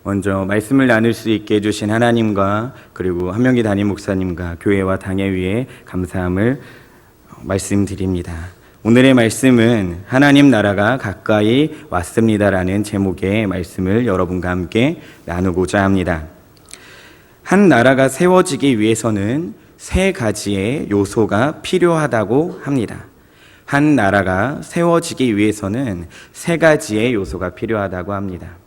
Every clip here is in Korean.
먼저 말씀을 나눌 수 있게 해주신 하나님과 그리고 한명기 담임 목사님과 교회와 당회 위에 감사함을 말씀드립니다. 오늘의 말씀은 하나님 나라가 가까이 왔습니다라는 제목의 말씀을 여러분과 함께 나누고자 합니다. 한 나라가 세워지기 위해서는 세 가지의 요소가 필요하다고 합니다. 한 나라가 세워지기 위해서는 세 가지의 요소가 필요하다고 합니다.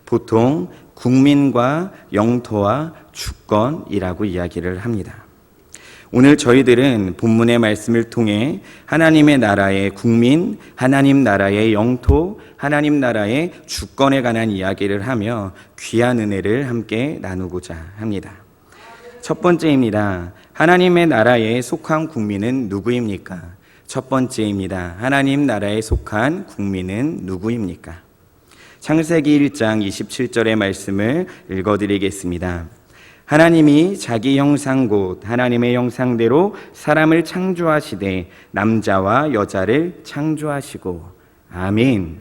보통 국민과 영토와 주권이라고 이야기를 합니다. 오늘 저희들은 본문의 말씀을 통해 하나님의 나라의 국민, 하나님 나라의 영토, 하나님 나라의 주권에 관한 이야기를 하며 귀한 은혜를 함께 나누고자 합니다. 첫 번째입니다. 하나님의 나라에 속한 국민은 누구입니까? 첫 번째입니다. 하나님 나라에 속한 국민은 누구입니까? 창세기 1장 27절의 말씀을 읽어드리겠습니다. 하나님이 자기 형상 곧 하나님의 형상대로 사람을 창조하시되 남자와 여자를 창조하시고. 아멘.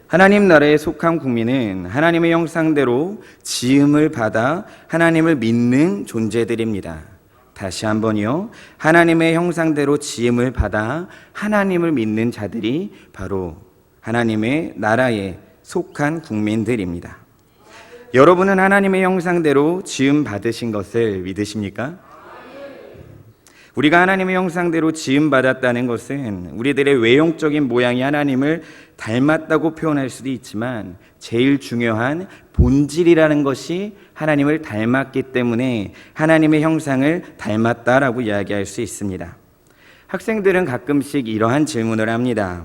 하나님 나라에 속한 국민은 하나님의 형상대로 지음을 받아 하나님을 믿는 존재들입니다. 다시 한번요. 하나님의 형상대로 지음을 받아 하나님을 믿는 자들이 바로 하나님의 나라에 속한 국민들입니다. 여러분은 하나님의 형상대로 지음 받으신 것을 믿으십니까? 우리가 하나님의 형상대로 지음 받았다는 것은 우리들의 외형적인 모양이 하나님을 닮았다고 표현할 수도 있지만 제일 중요한 본질이라는 것이 하나님을 닮았기 때문에 하나님의 형상을 닮았다라고 이야기할 수 있습니다. 학생들은 가끔씩 이러한 질문을 합니다.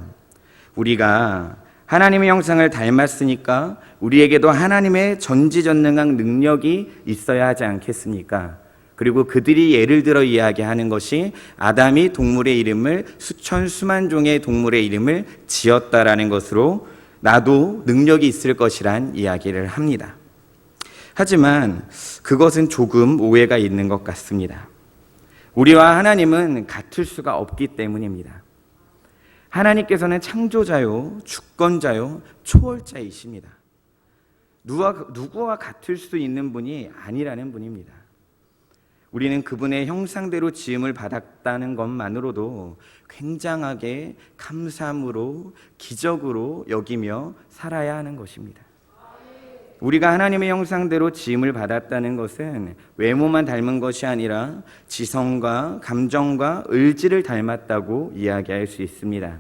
우리가 하나님의 형상을 닮았으니까 우리에게도 하나님의 전지전능한 능력이 있어야 하지 않겠습니까? 그리고 그들이 예를 들어 이야기하는 것이 아담이 동물의 이름을 수천 수만 종의 동물의 이름을 지었다라는 것으로 나도 능력이 있을 것이란 이야기를 합니다. 하지만 그것은 조금 오해가 있는 것 같습니다. 우리와 하나님은 같을 수가 없기 때문입니다. 하나님께서는 창조자요, 주권자요, 초월자이십니다. 누구와 같을 수 있는 분이 아니라는 분입니다. 우리는 그분의 형상대로 지음을 받았다는 것만으로도 굉장하게 감사함으로 기적으로 여기며 살아야 하는 것입니다. 우리가 하나님의 형상대로 지음을 받았다는 것은 외모만 닮은 것이 아니라 지성과 감정과 의지를 닮았다고 이야기할 수 있습니다.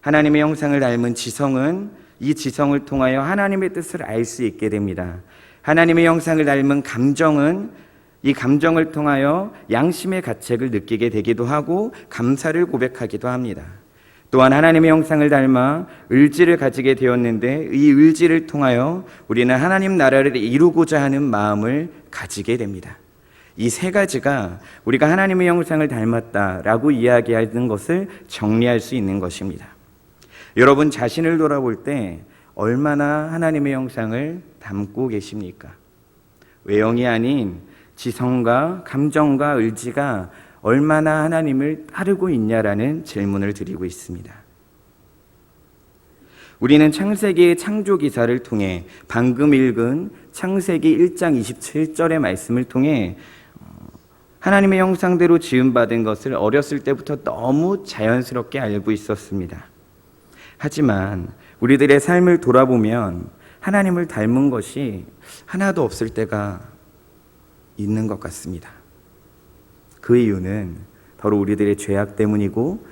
하나님의 형상을 닮은 지성은 이 지성을 통하여 하나님의 뜻을 알 수 있게 됩니다. 하나님의 형상을 닮은 감정은 이 감정을 통하여 양심의 가책을 느끼게 되기도 하고 감사를 고백하기도 합니다. 또한 하나님의 형상을 닮아 의지를 가지게 되었는데 이 의지를 통하여 우리는 하나님 나라를 이루고자 하는 마음을 가지게 됩니다. 이 세 가지가 우리가 하나님의 형상을 닮았다라고 이야기하는 것을 정리할 수 있는 것입니다. 여러분 자신을 돌아볼 때 얼마나 하나님의 형상을 닮고 계십니까? 외형이 아닌 지성과 감정과 의지가 얼마나 하나님을 따르고 있냐라는 질문을 드리고 있습니다. 우리는 창세기의 창조 기사를 통해 방금 읽은 창세기 1장 27절의 말씀을 통해 하나님의 형상대로 지음받은 것을 어렸을 때부터 너무 자연스럽게 알고 있었습니다. 하지만 우리들의 삶을 돌아보면 하나님을 닮은 것이 하나도 없을 때가 있는 것 같습니다. 그 이유는 바로 우리들의 죄악 때문이고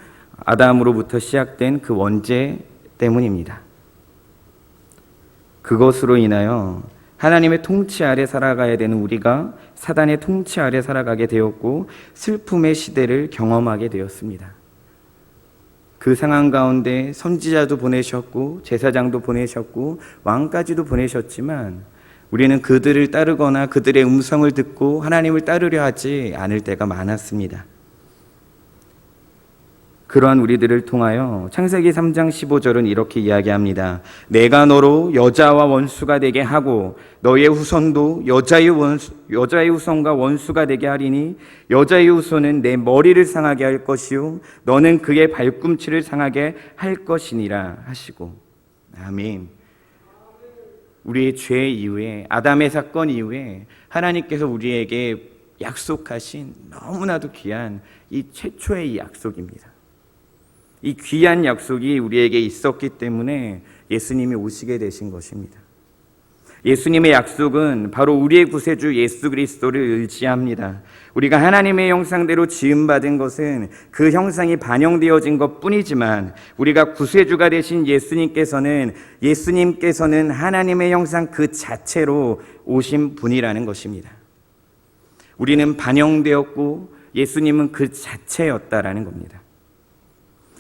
아담으로부터 시작된 그 원죄 때문입니다. 그것으로 인하여 하나님의 통치 아래 살아가야 되는 우리가 사단의 통치 아래 살아가게 되었고 슬픔의 시대를 경험하게 되었습니다. 그 상황 가운데 선지자도 보내셨고 제사장도 보내셨고 왕까지도 보내셨지만 우리는 그들을 따르거나 그들의 음성을 듣고 하나님을 따르려 하지 않을 때가 많았습니다. 그러한 우리들을 통하여 창세기 3장 15절은 이렇게 이야기합니다. 내가 너로 여자와 원수가 되게 하고 너의 후손도 여자의 후손과 원수가 되게 하리니 여자의 후손은 내 머리를 상하게 할 것이요 너는 그의 발꿈치를 상하게 할 것이니라 하시고. 아멘. 우리의 죄 이후에, 아담의 사건 이후에 하나님께서 우리에게 약속하신 너무나도 귀한 이 최초의 약속입니다. 이 귀한 약속이 우리에게 있었기 때문에 예수님이 오시게 되신 것입니다. 예수님의 약속은 바로 우리의 구세주 예수 그리스도를 의지합니다. 우리가 하나님의 형상대로 지음받은 것은 그 형상이 반영되어진 것뿐이지만 우리가 구세주가 되신 예수님께서는 하나님의 형상 그 자체로 오신 분이라는 것입니다. 우리는 반영되었고 예수님은 그 자체였다라는 겁니다.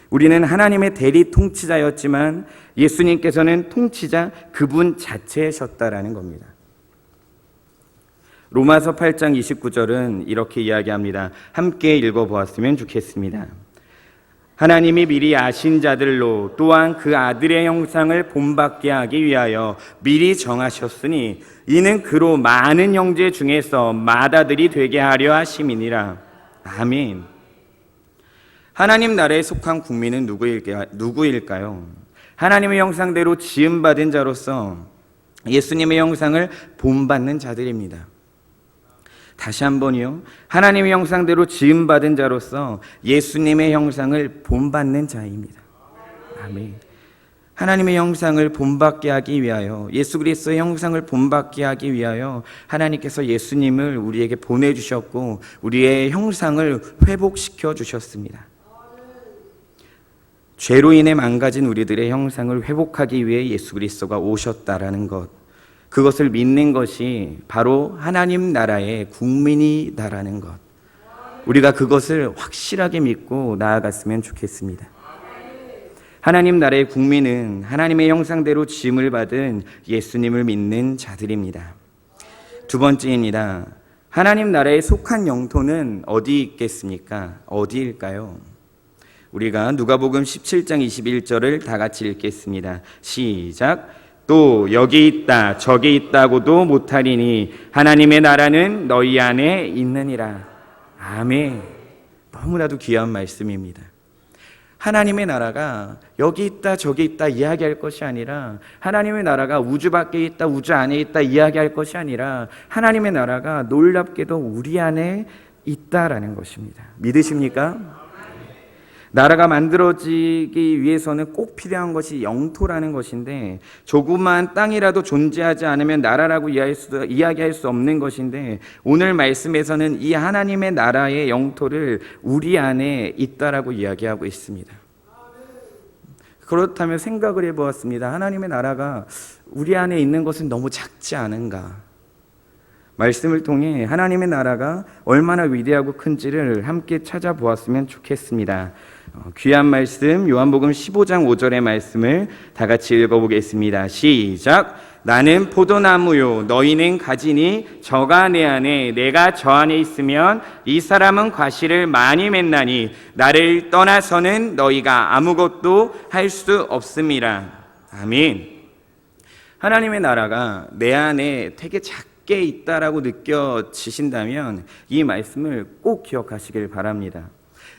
우리는 하나님의 대리 통치자였지만 예수님께서는 통치자 그분 자체셨다라는 겁니다. 로마서 8장 29절은 이렇게 이야기합니다. 함께 읽어보았으면 좋겠습니다. 하나님이 미리 아신 자들로 또한 그 아들의 형상을 본받게 하기 위하여 미리 정하셨으니 이는 그로 많은 형제 중에서 맏아들이 되게 하려 하심이니라. 아멘. 하나님 나라에 속한 국민은 누구일까요? 하나님의 형상대로 지음받은 자로서 예수님의 형상을 본받는 자들입니다. 다시 한번요. 하나님의 형상대로 지음받은 자로서 예수님의 형상을 본받는 자입니다. 아멘. 하나님의 형상을 본받게 하기 위하여, 예수 그리스도의 형상을 본받게 하기 위하여 하나님께서 예수님을 우리에게 보내주셨고 우리의 형상을 회복시켜 주셨습니다. 죄로 인해 망가진 우리들의 형상을 회복하기 위해 예수 그리스도가 오셨다라는 것, 그것을 믿는 것이 바로 하나님 나라의 국민이다라는 것, 우리가 그것을 확실하게 믿고 나아갔으면 좋겠습니다. 하나님 나라의 국민은 하나님의 형상대로 지음을 받은 예수님을 믿는 자들입니다. 두 번째입니다. 하나님 나라에 속한 영토는 어디 있겠습니까? 어디일까요? 우리가 누가복음 17장 21절을 다 같이 읽겠습니다. 시작. 또 여기 있다 저기 있다고도 못하리니 하나님의 나라는 너희 안에 있느니라. 아멘. 너무나도 귀한 말씀입니다. 하나님의 나라가 여기 있다 저기 있다 이야기할 것이 아니라, 하나님의 나라가 우주 밖에 있다 우주 안에 있다 이야기할 것이 아니라 하나님의 나라가 놀랍게도 우리 안에 있다라는 것입니다. 믿으십니까? 나라가 만들어지기 위해서는 꼭 필요한 것이 영토라는 것인데, 조그만 땅이라도 존재하지 않으면 나라라고 이야기할 수 없는 것인데, 오늘 말씀에서는 이 하나님의 나라의 영토를 우리 안에 있다라고 이야기하고 있습니다. 그렇다면 생각을 해보았습니다. 하나님의 나라가 우리 안에 있는 것은 너무 작지 않은가? 말씀을 통해 하나님의 나라가 얼마나 위대하고 큰지를 함께 찾아보았으면 좋겠습니다. 귀한 말씀 요한복음 15장 5절의 말씀을 다 같이 읽어보겠습니다. 시작. 나는 포도나무요 너희는 가지니 저가 내 안에 내가 저 안에 있으면 이 사람은 과실을 많이 맺나니 나를 떠나서는 너희가 아무것도 할 수 없음이라. 아멘. 하나님의 나라가 내 안에 되게 작게 있다라고 느껴지신다면 이 말씀을 꼭 기억하시길 바랍니다.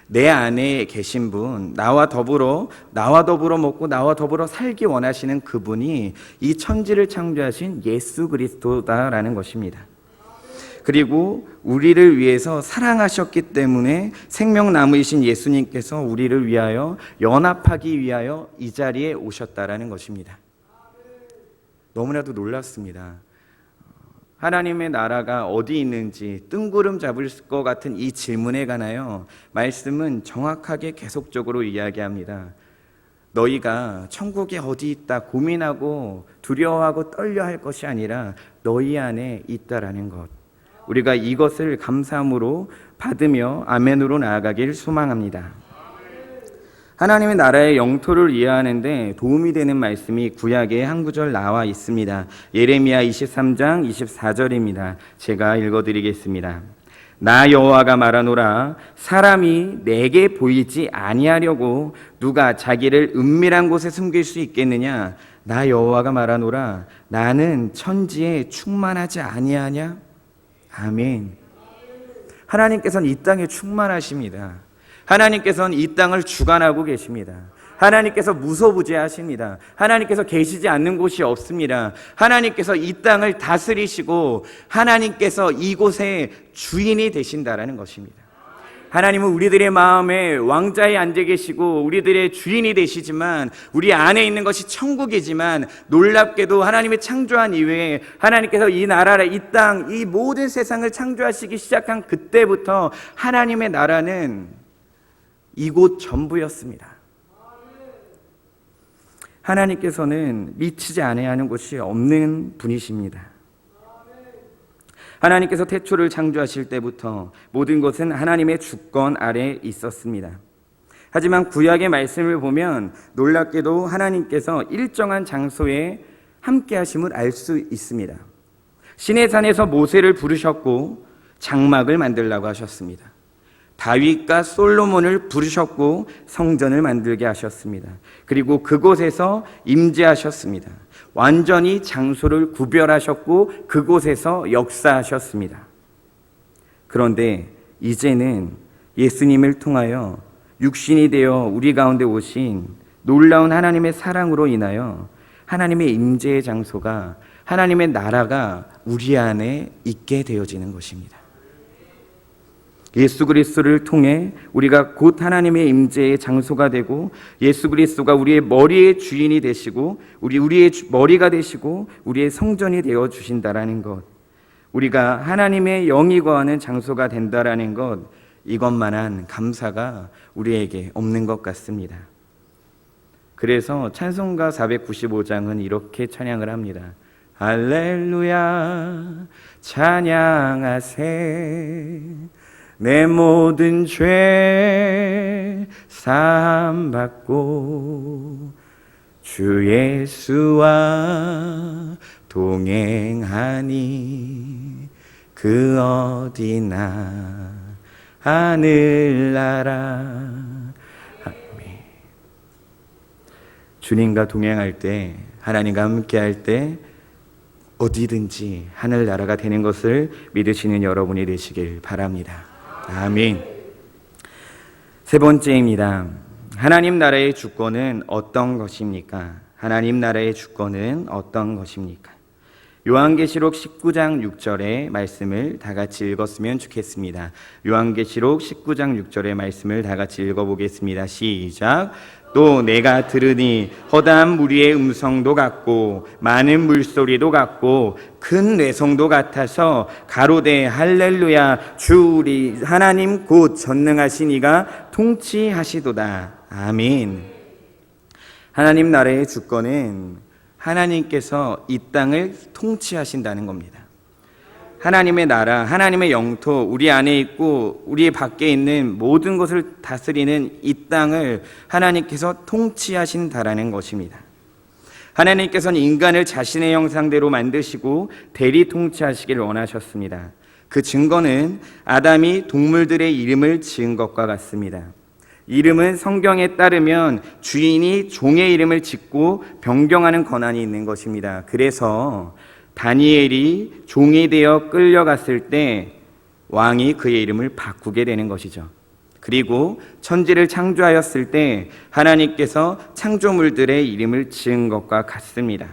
내 안에 계신 분, 나와 더불어 먹고 나와 더불어 살기 원하시는 그분이 이 천지를 창조하신 예수 그리스도다라는 것입니다. 그리고 우리를 위해서 사랑하셨기 때문에 생명나무이신 예수님께서 우리를 위하여 연합하기 위하여 이 자리에 오셨다라는 것입니다. 너무나도 놀랐습니다. 하나님의 나라가 어디 있는지 뜬구름 잡을 것 같은 이 질문에 관하여 말씀은 정확하게 계속적으로 이야기합니다. 너희가 천국이 어디 있다 고민하고 두려워하고 떨려할 것이 아니라 너희 안에 있다라는 것, 우리가 이것을 감사함으로 받으며 아멘으로 나아가길 소망합니다. 하나님의 나라의 영토를 이해하는데 도움이 되는 말씀이 구약에 한 구절 나와 있습니다. 예레미야 23장 24절입니다. 제가 읽어드리겠습니다. 나 여호와가 말하노라. 사람이 내게 보이지 아니하려고 누가 자기를 은밀한 곳에 숨길 수 있겠느냐. 나 여호와가 말하노라. 나는 천지에 충만하지 아니하냐. 아멘. 하나님께서는 이 땅에 충만하십니다. 하나님께서는 이 땅을 주관하고 계십니다. 하나님께서 무소부재하십니다. 하나님께서 계시지 않는 곳이 없습니다. 하나님께서 이 땅을 다스리시고 하나님께서 이곳의 주인이 되신다라는 것입니다. 하나님은 우리들의 마음에 왕자에 앉아 계시고 우리들의 주인이 되시지만 우리 안에 있는 것이 천국이지만 놀랍게도 하나님의 창조한 이후에 하나님께서 이 나라를, 이 땅, 이 모든 세상을 창조하시기 시작한 그때부터 하나님의 나라는 이곳 전부였습니다. 하나님께서는 미치지 않아야 하는 곳이 없는 분이십니다. 하나님께서 태초를 창조하실 때부터 모든 것은 하나님의 주권 아래 있었습니다. 하지만 구약의 말씀을 보면 놀랍게도 하나님께서 일정한 장소에 함께 하심을 알 수 있습니다. 시내산에서 모세를 부르셨고 장막을 만들라고 하셨습니다. 다윗과 솔로몬을 부르셨고 성전을 만들게 하셨습니다. 그리고 그곳에서 임재하셨습니다. 완전히 장소를 구별하셨고 그곳에서 역사하셨습니다. 그런데 이제는 예수님을 통하여 육신이 되어 우리 가운데 오신 놀라운 하나님의 사랑으로 인하여 하나님의 임재의 장소가, 하나님의 나라가 우리 안에 있게 되어지는 것입니다. 예수 그리스도를 통해 우리가 곧 하나님의 임재의 장소가 되고 예수 그리스도가 우리의 머리의 주인이 되시고 우리의 머리가 되시고 우리의 성전이 되어 주신다라는 것, 우리가 하나님의 영이 거하는 장소가 된다라는 것, 이것만한 감사가 우리에게 없는 것 같습니다. 그래서 찬송가 495장은 이렇게 찬양을 합니다. 할렐루야 찬양하세, 내 모든 죄 사함받고 주 예수와 동행하니 그 어디나 하늘나라. 아멘. 주님과 동행할 때, 하나님과 함께할 때 어디든지 하늘나라가 되는 것을 믿으시는 여러분이 되시길 바랍니다. 아멘. 세 번째입니다. 하나님 나라의 주권은 어떤 것입니까? 하나님 나라의 주권은 어떤 것입니까? 요한계시록 19장 6절의 말씀을 다 같이 읽었으면 좋겠습니다. 요한계시록 19장 6절의 말씀을 다 같이 읽어보겠습니다. 시작. 또 내가 들으니 허다한 무리의 음성도 같고 많은 물소리도 같고 큰 뇌성도 같아서 가로되 할렐루야, 주 우리 하나님 곧 전능하신 이가 통치하시도다. 아멘. 하나님 나라의 주권은 하나님께서 이 땅을 통치하신다는 겁니다. 하나님의 나라, 하나님의 영토, 우리 안에 있고 우리 밖에 있는 모든 것을 다스리는 이 땅을 하나님께서 통치하신다라는 것입니다. 하나님께서는 인간을 자신의 형상대로 만드시고 대리 통치하시기를 원하셨습니다. 그 증거는 아담이 동물들의 이름을 지은 것과 같습니다. 이름은 성경에 따르면 주인이 종의 이름을 짓고 변경하는 권한이 있는 것입니다. 그래서 다니엘이 종이 되어 끌려갔을 때 왕이 그의 이름을 바꾸게 되는 것이죠. 그리고 천지를 창조하였을 때 하나님께서 창조물들의 이름을 지은 것과 같습니다.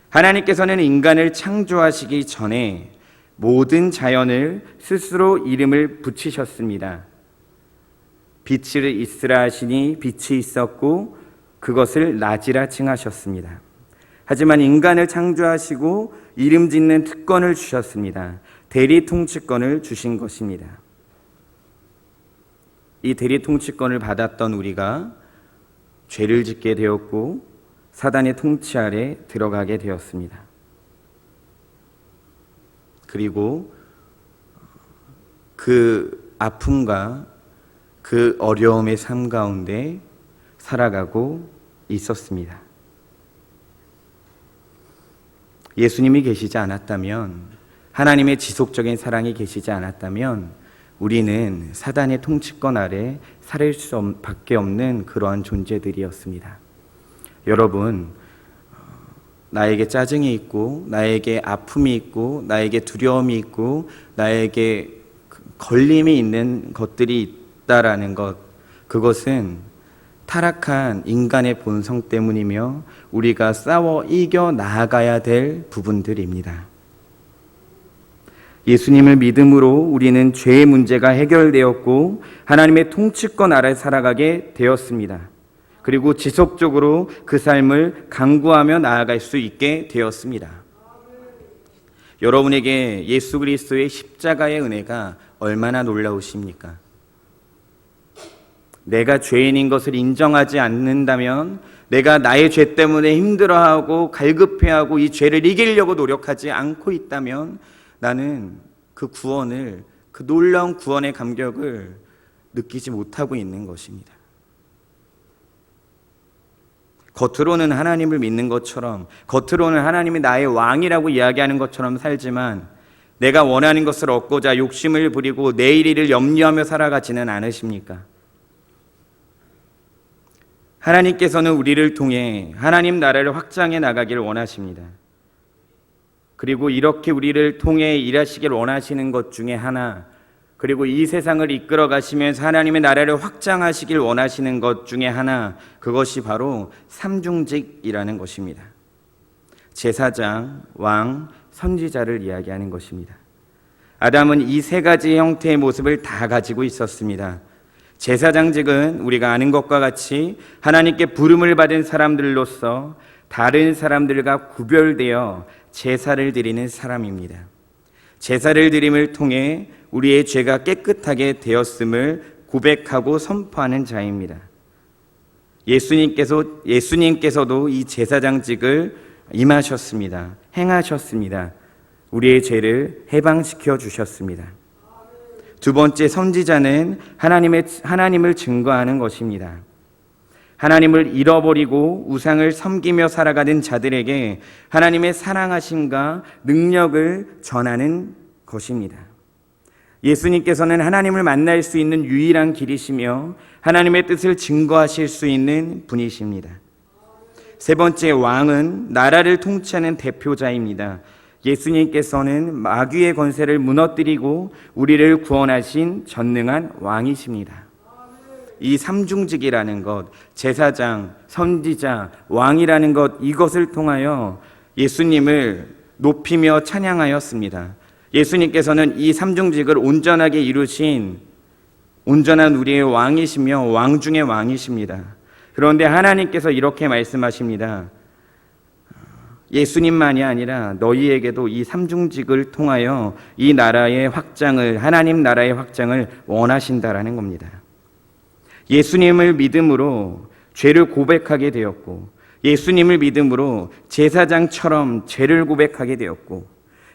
하나님께서는 인간을 창조하시기 전에 모든 자연을 스스로 이름을 붙이셨습니다. 빛을 있으라 하시니 빛이 있었고 그것을 낮이라 칭하셨습니다. 하지만 인간을 창조하시고 이름 짓는 특권을 주셨습니다. 대리 통치권을 주신 것입니다. 이 대리 통치권을 받았던 우리가 죄를 짓게 되었고 사단의 통치 아래 들어가게 되었습니다. 그리고 그 아픔과 그 어려움의 삶 가운데 살아가고 있었습니다. 예수님이 계시지 않았다면, 하나님의 지속적인 사랑이 계시지 않았다면 우리는 사단의 통치권 아래 살 수밖에 없는 그러한 존재들이었습니다. 여러분, 나에게 짜증이 있고 나에게 아픔이 있고 나에게 두려움이 있고 나에게 걸림이 있는 것들이 있다라는 것, 그것은 타락한 인간의 본성 때문이며 우리가 싸워 이겨 나아가야 될 부분들입니다. 예수님을 믿음으로 우리는 죄의 문제가 해결되었고 하나님의 통치권 아래 살아가게 되었습니다. 그리고 지속적으로 그 삶을 강구하며 나아갈 수 있게 되었습니다. 여러분에게 예수 그리스도의 십자가의 은혜가 얼마나 놀라우십니까? 내가 죄인인 것을 인정하지 않는다면, 내가 나의 죄 때문에 힘들어하고 갈급해하고 이 죄를 이기려고 노력하지 않고 있다면 나는 그 구원을, 그 놀라운 구원의 감격을 느끼지 못하고 있는 것입니다. 겉으로는 하나님을 믿는 것처럼, 겉으로는 하나님이 나의 왕이라고 이야기하는 것처럼 살지만 내가 원하는 것을 얻고자 욕심을 부리고 내일 일을 염려하며 살아가지는 않으십니까? 하나님께서는 우리를 통해 하나님 나라를 확장해 나가기를 원하십니다. 그리고 이렇게 우리를 통해 일하시길 원하시는 것 중에 하나, 그리고 이 세상을 이끌어 가시면서 하나님의 나라를 확장하시길 원하시는 것 중에 하나, 그것이 바로 삼중직이라는 것입니다. 제사장, 왕, 선지자를 이야기하는 것입니다. 아담은 이 세 가지 형태의 모습을 다 가지고 있었습니다. 제사장직은 우리가 아는 것과 같이 하나님께 부름을 받은 사람들로서 다른 사람들과 구별되어 제사를 드리는 사람입니다. 제사를 드림을 통해 우리의 죄가 깨끗하게 되었음을 고백하고 선포하는 자입니다. 예수님께서도 이 제사장직을 임하셨습니다. 행하셨습니다. 우리의 죄를 해방시켜 주셨습니다. 두 번째, 선지자는 하나님을 증거하는 것입니다. 하나님을 잃어버리고 우상을 섬기며 살아가는 자들에게 하나님의 사랑하심과 능력을 전하는 것입니다. 예수님께서는 하나님을 만날 수 있는 유일한 길이시며 하나님의 뜻을 증거하실 수 있는 분이십니다. 세 번째, 왕은 나라를 통치하는 대표자입니다. 예수님께서는 마귀의 권세를 무너뜨리고 우리를 구원하신 전능한 왕이십니다. 이 삼중직이라는 것, 제사장, 선지자, 왕이라는 것, 이것을 통하여 예수님을 높이며 찬양하였습니다. 예수님께서는 이 삼중직을 온전하게 이루신 온전한 우리의 왕이시며 왕 중의 왕이십니다. 그런데 하나님께서 이렇게 말씀하십니다. 예수님만이 아니라 너희에게도 이 삼중직을 통하여 이 나라의 확장을, 하나님 나라의 확장을 원하신다라는 겁니다. 예수님을 믿음으로 죄를 고백하게 되었고, 예수님을 믿음으로 제사장처럼 죄를 고백하게 되었고,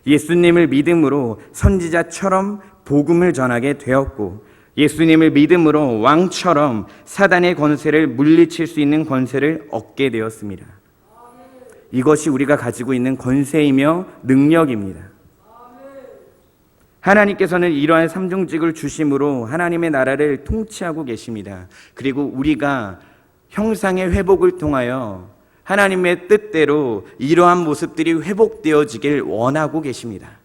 예수님을 믿음으로 선지자처럼 복음을 전하게 되었고, 예수님을 믿음으로 왕처럼 사단의 권세를 물리칠 수 있는 권세를 얻게 되었습니다. 이것이 우리가 가지고 있는 권세이며 능력입니다. 하나님께서는 이러한 삼중직을 주심으로 하나님의 나라를 통치하고 계십니다. 그리고 우리가 형상의 회복을 통하여 하나님의 뜻대로 이러한 모습들이 회복되어지길 원하고 계십니다.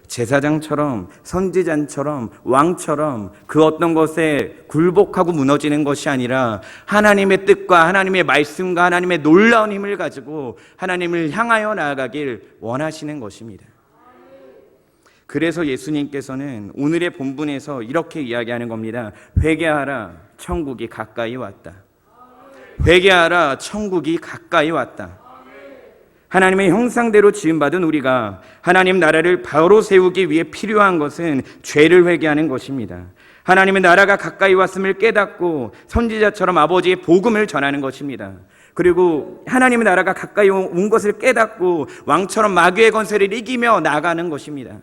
제사장처럼, 선지자처럼, 왕처럼 그 어떤 것에 굴복하고 무너지는 것이 아니라 하나님의 뜻과 하나님의 말씀과 하나님의 놀라운 힘을 가지고 하나님을 향하여 나아가길 원하시는 것입니다. 그래서 예수님께서는 오늘의 본문에서 이렇게 이야기하는 겁니다. 회개하라, 천국이 가까이 왔다. 회개하라, 천국이 가까이 왔다. 하나님의 형상대로 지음받은 우리가 하나님 나라를 바로 세우기 위해 필요한 것은 죄를 회개하는 것입니다. 하나님의 나라가 가까이 왔음을 깨닫고 선지자처럼 아버지의 복음을 전하는 것입니다. 그리고 하나님의 나라가 가까이 온 것을 깨닫고 왕처럼 마귀의 권세를 이기며 나가는 것입니다.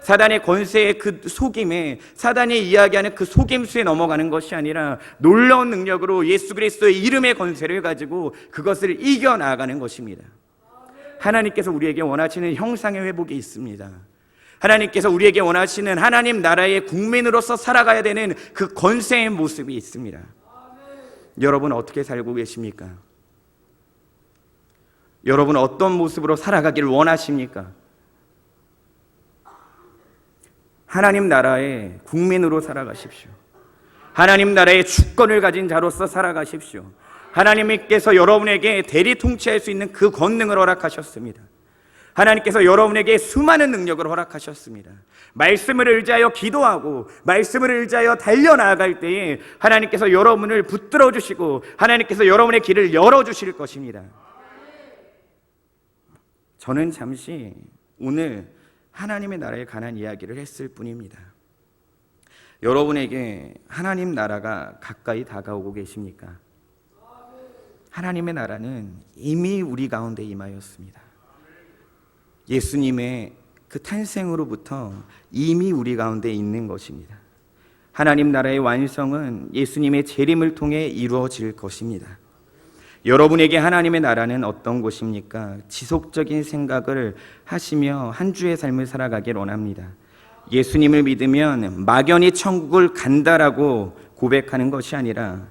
사단의 권세의 그 속임에, 사단이 이야기하는 그 속임수에 넘어가는 것이 아니라 놀라운 능력으로 예수 그리스도의 이름의 권세를 가지고 그것을 이겨 나가는 것입니다. 하나님께서 우리에게 원하시는 형상의 회복이 있습니다. 하나님께서 우리에게 원하시는 하나님 나라의 국민으로서 살아가야 되는 그 권세의 모습이 있습니다. 여러분 어떻게 살고 계십니까? 여러분 어떤 모습으로 살아가기를 원하십니까? 하나님 나라의 국민으로 살아가십시오. 하나님 나라의 주권을 가진 자로서 살아가십시오. 하나님께서 여러분에게 대리 통치할 수 있는 그 권능을 허락하셨습니다. 하나님께서 여러분에게 수많은 능력을 허락하셨습니다. 말씀을 의지하여 기도하고 말씀을 의지하여 달려나갈 때에 하나님께서 여러분을 붙들어 주시고 하나님께서 여러분의 길을 열어주실 것입니다. 저는 잠시 오늘 하나님의 나라에 관한 이야기를 했을 뿐입니다. 여러분에게 하나님 나라가 가까이 다가오고 계십니까? 하나님의 나라는 이미 우리 가운데 임하였습니다. 예수님의 그 탄생으로부터 이미 우리 가운데 있는 것입니다. 하나님 나라의 완성은 예수님의 재림을 통해 이루어질 것입니다. 여러분에게 하나님의 나라는 어떤 곳입니까? 지속적인 생각을 하시며 한 주의 삶을 살아가길 원합니다. 예수님을 믿으면 막연히 천국을 간다라고 고백하는 것이 아니라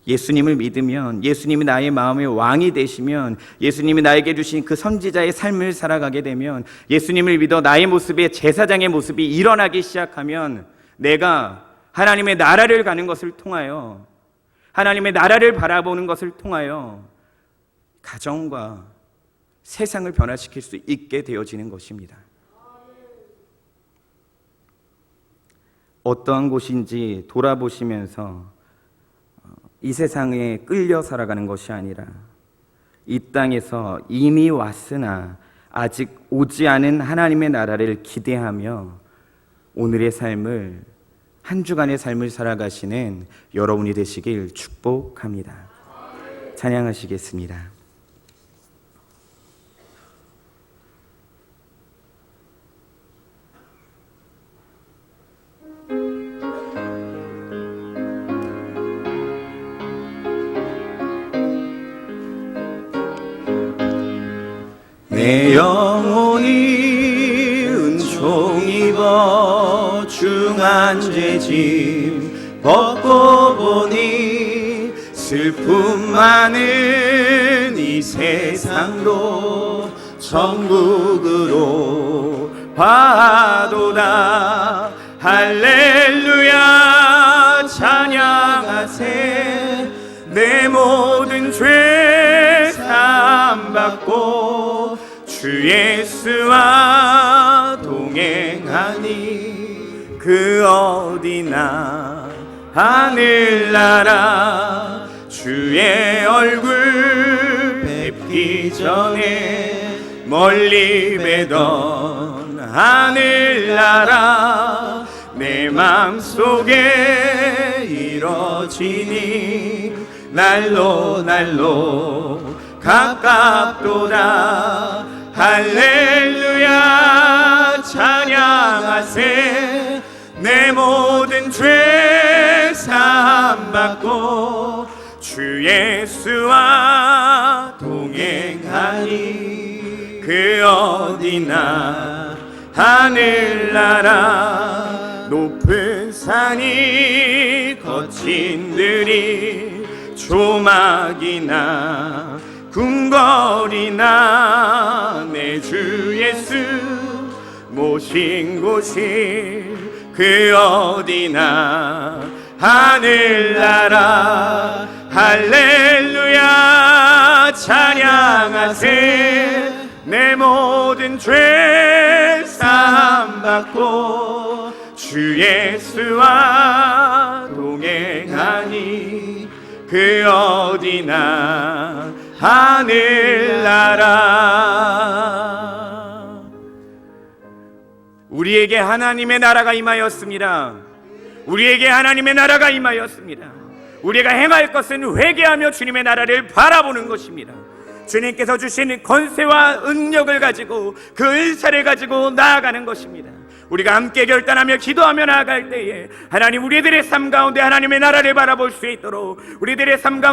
예수님을 믿으면 예수님이 나의 마음의 왕이 되시면 예수님이 나에게 주신 그 선지자의 삶을 살아가게 되면 예수님을 믿어 나의 모습에 제사장의 모습이 일어나기 시작하면 내가 하나님의 나라를 가는 것을 통하여 하나님의 나라를 바라보는 것을 통하여 가정과 세상을 변화시킬 수 있게 되어지는 것입니다. 어떠한 곳인지 돌아보시면서 이 세상에 끌려 살아가는 것이 아니라 이 땅에서 이미 왔으나 아직 오지 않은 하나님의 나라를 기대하며 오늘의 삶을 한 주간의 삶을 살아가시는 여러분이 되시길 축복합니다. 찬양하시겠습니다. 내 영혼이 은총 입어 중한 죄짐 벗고 보니 슬픔 많은 이 세상도 천국으로 화도다. 할렐루야 찬양하세. 내 모든 죄 사함받고 주 예수와 동행하니 그 어디나 하늘나라 주의 얼굴 뵙기 전에 멀리 뵈던 하늘나라 내 맘속에 이뤄지니 날로 날로 가깝도다. 할렐루야 찬양하세. 내 모든 죄 사함받고 주 예수와 동행하니 그 어디나 하늘나라 높은 산이 거친 들이 조막이나 궁궐이나 내 주 예수 모신 곳이 그 어디나 하늘나라. 할렐루야 찬양하세. 내 모든 죄 사함받고 주 예수와 동행하니 그 어디나 하늘나라. 우리에게 하나님의 나라가 임하였습니다. 우리에게 하나님의 나라가 임하였습니다. 우리가 행할 것은 회개하며 주님의 나라를 바라보는 것입니다. 주님께서 주신 권세와 능력을 가지고 그 은사를 가지고 나아가는 것입니다. 우리가 함께 결단하며 기도하며 나아갈 때에 하나님 우리들의 삶 가운데 하나님의 나라를 바라볼 수 있도록 우리들의 삶 가운데